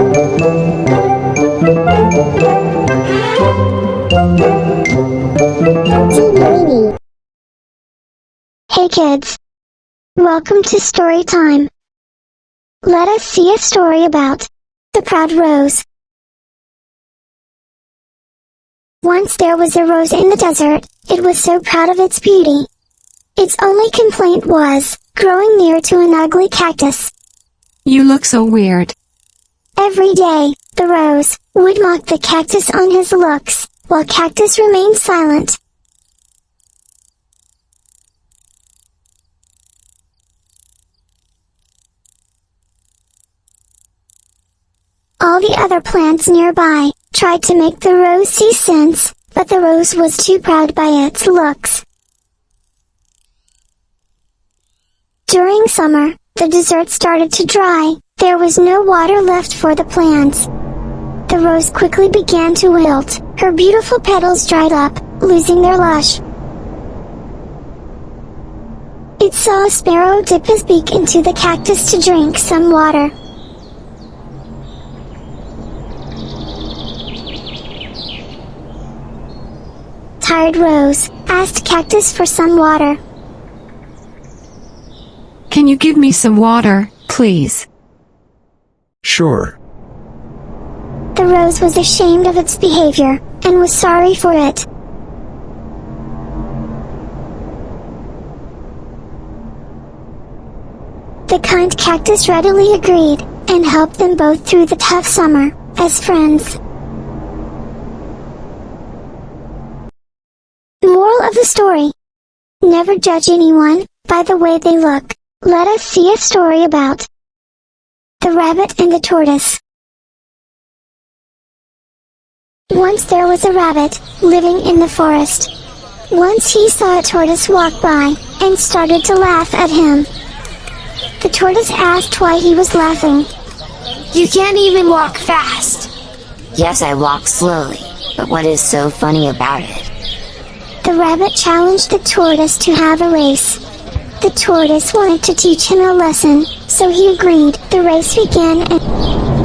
Weeny. Hey kids! Welcome to story time. Let us see a story about the proud rose. Once there was a rose in the desert. It was so proud of its beauty. Its only complaint was growing near to an ugly cactus. You look so weird. Every day, the rose would mock the cactus on his looks, while cactus remained silent. All the other plants nearby tried to make the rose see sense, but the rose was too proud by its looks. During summer, the desert started to dry. There was no water left for the plants. The rose quickly began to wilt. Her beautiful petals dried up, losing their lush. It saw a sparrow dip his beak into the cactus to drink some water. Tired rose asked cactus for some water. Can you give me some water, please? Sure. The rose was ashamed of its behavior, and was sorry for it. The kind cactus readily agreed, and helped them both through the tough summer, as friends. Moral of the story: never judge anyone by the way they look. Let us see a story about the rabbit and the tortoise. Once there was a rabbit living in the forest. Once he saw a tortoise walk by, and started to laugh at him. The tortoise asked why he was laughing. You can't even walk fast. Yes, I walk slowly, but what is so funny about it? The rabbit challenged the tortoise to have a race. The tortoise wanted to teach him a lesson, so he agreed. The race began and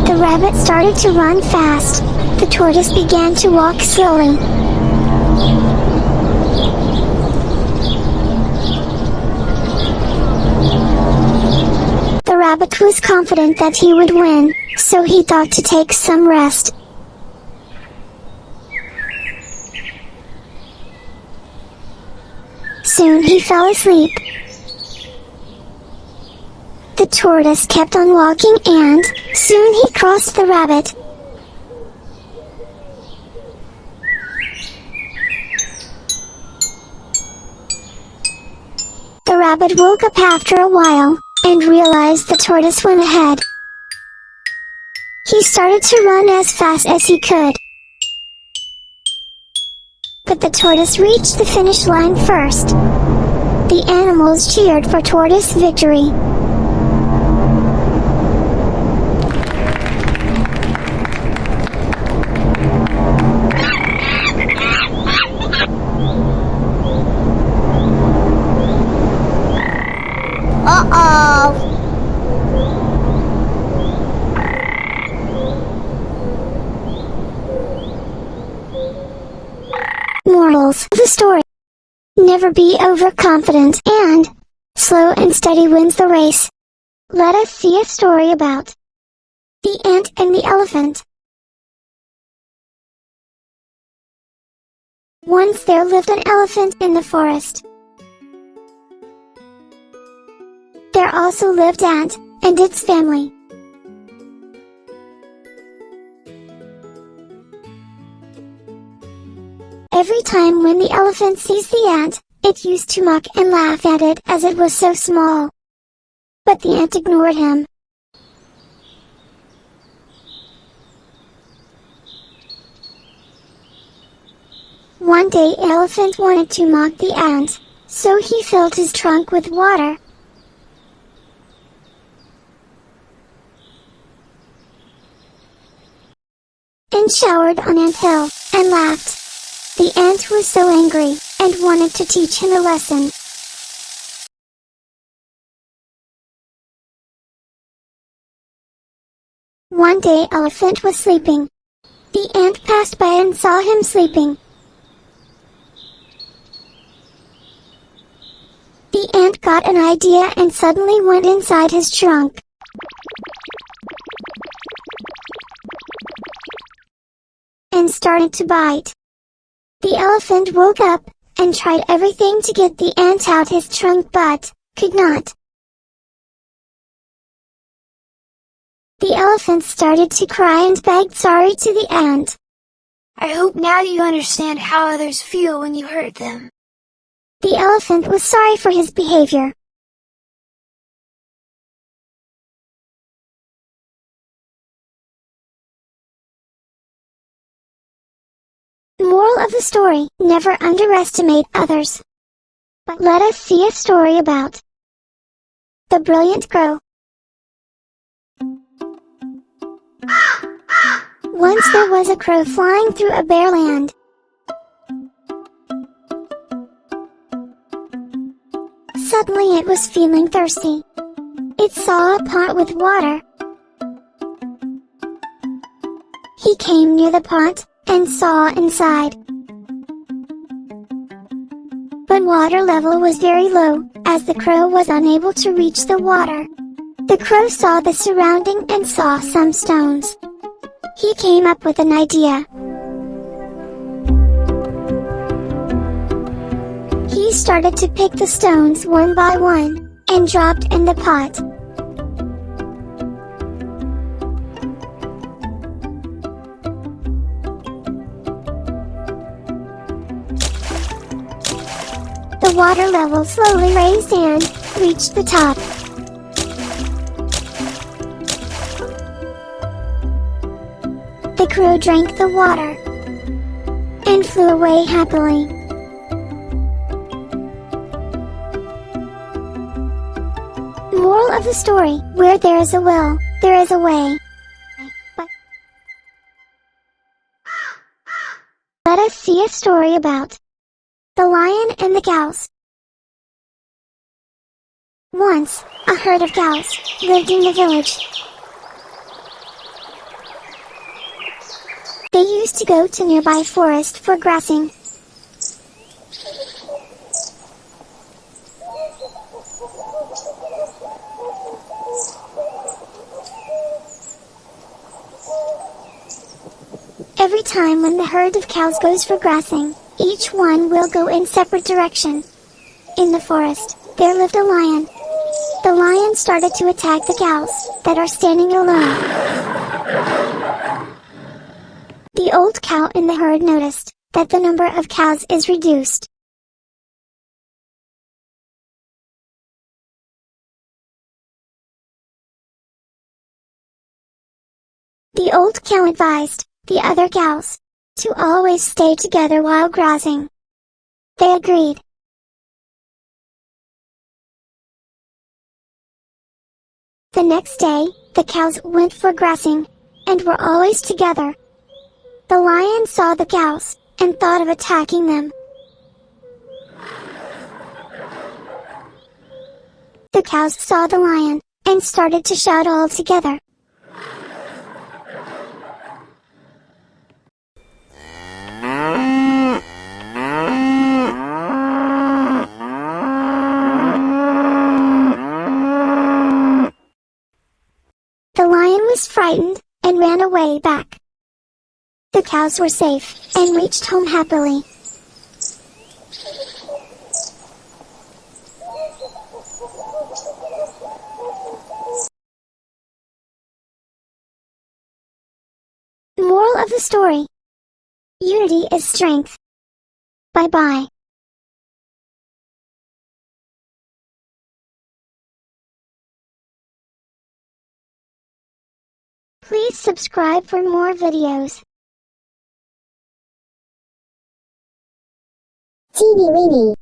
the rabbit started to run fast. The tortoise began to walk slowly. The rabbit was confident that he would win, so he thought to take some rest. Soon he fell asleep. The tortoise kept on walking and soon he crossed the rabbit. The rabbit woke up after a while, and realized the tortoise went ahead. He started to run as fast as he could. But the tortoise reached the finish line first. The animals cheered for tortoise victory. Uh-oh! Morals of the story: never be overconfident, and slow and steady wins the race. Let us see a story about the ant and the elephant. Once there lived an elephant in the forest. There also lived ant and its family. Every time when the elephant sees the ant, it used to mock and laugh at it as it was so small. But the ant ignored him. One day elephant wanted to mock the ant, so he filled his trunk with water. And showered on ant hill, and laughed. The ant was so angry, and wanted to teach him a lesson. One day Elephant was sleeping. The ant passed by and saw him sleeping. The ant got an idea and suddenly went inside his trunk. And started to bite. The elephant woke up, and tried everything to get the ant out his trunk but, could not. The elephant started to cry and begged sorry to the ant. I hope now you understand how others feel when you hurt them. The elephant was sorry for his behavior. Moral of the story: never underestimate others. But let us see a story about the brilliant crow. Once there was a crow flying through a bare land. Suddenly it was feeling thirsty. It saw a pot with water. He came near the pot, and saw inside. But water level was very low, as the crow was unable to reach the water. The crow saw the surrounding and saw some stones. He came up with an idea. He started to pick the stones one by one, and dropped in the pot. The water level slowly raised and reached the top. The crow drank the water and flew away happily. Moral of the story: where there is a will, there is a way. But let us see a story about the lion and the cows. Once, a herd of cows lived in the village. They used to go to nearby forest for grazing. Every time when the herd of cows goes for grazing, each one will go in separate direction. In the forest, there lived a lion. The lion started to attack the cows that are standing alone. The old cow in the herd noticed that the number of cows is reduced. The old cow advised the other cows to always stay together while grazing. They agreed. The next day, the cows went for grazing, and were always together. The lion saw the cows, and thought of attacking them. The cows saw the lion, and started to shout all together. The lion was frightened, and ran away back. The cows were safe, and reached home happily. Moral of the story: unity is strength. Bye-bye. Please subscribe for more videos. TV Weeny.